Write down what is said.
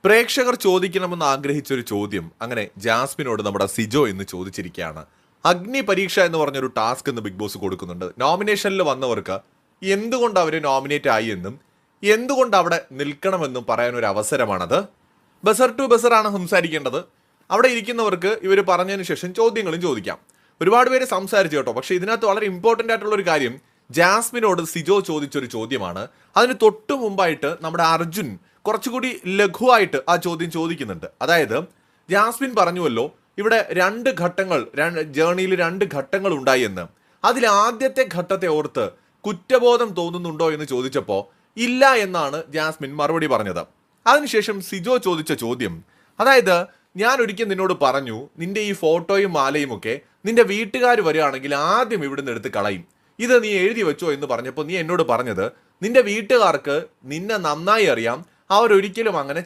പ്രേക്ഷകർ ചോദിക്കണമെന്ന് ആഗ്രഹിച്ച ഒരു ചോദ്യം അങ്ങനെ ജാസ്മിനോട് നമ്മുടെ സിജോ ഇന്ന് ചോദിച്ചിരിക്കുകയാണ്. അഗ്നി പരീക്ഷ എന്ന് പറഞ്ഞൊരു ടാസ്ക് ഇന്ന് ബിഗ് ബോസ് കൊടുക്കുന്നുണ്ട്. നോമിനേഷനിൽ വന്നവർക്ക് എന്തുകൊണ്ട് അവർ നോമിനേറ്റ് ആയി എന്നും എന്തുകൊണ്ട് അവിടെ നിൽക്കണമെന്നും പറയാൻ ഒരു അവസരമാണത്. ബസർ ടു ബസർ ആണ് സംസാരിക്കേണ്ടത്. അവിടെ ഇരിക്കുന്നവർക്ക് ഇവർ പറഞ്ഞതിന് ശേഷം ചോദ്യങ്ങളും ചോദിക്കാം. ഒരുപാട് പേര് സംസാരിച്ചു കേട്ടോ. പക്ഷേ ഇതിനകത്ത് വളരെ ഇമ്പോർട്ടൻ്റ് ആയിട്ടുള്ള ഒരു കാര്യം ജാസ്മിനോട് സിജോ ചോദിച്ചൊരു ചോദ്യമാണ്. അതിന് തൊട്ടു മുമ്പായിട്ട് നമ്മുടെ അർജുൻ കുറച്ചുകൂടി ലഘുവായിട്ട് ആ ചോദ്യം ചോദിക്കുന്നുണ്ട്. അതായത് ജാസ്മിൻ പറഞ്ഞുവല്ലോ ഇവിടെ രണ്ട് ഘട്ടങ്ങൾ, ജേർണിയിൽ രണ്ട് ഘട്ടങ്ങൾ ഉണ്ടായി എന്ന്. അതിൽ ആദ്യത്തെ ഘട്ടത്തെ ഓർത്ത് കുറ്റബോധം തോന്നുന്നുണ്ടോ എന്ന് ചോദിച്ചപ്പോൾ ഇല്ല എന്നാണ് ജാസ്മിൻ മറുപടി പറഞ്ഞത്. അതിനുശേഷം സിജോ ചോദിച്ച ചോദ്യം, അതായത് ഞാൻ ഒരിക്കൽ നിന്നോട് പറഞ്ഞു നിന്റെ ഈ ഫോട്ടോയും മാലയും ഒക്കെ നിന്റെ വീട്ടുകാർ വരികയാണെങ്കിൽ ആദ്യം ഇവിടുന്ന് എടുത്ത് കളയും, ഇത് നീ എഴുതി വെച്ചോ എന്ന് പറഞ്ഞപ്പോൾ നീ എന്നോട് പറഞ്ഞത് നിന്റെ വീട്ടുകാർക്ക് നിന്നെ നന്നായി അറിയാം, അവരൊരിക്കലും അങ്ങനെ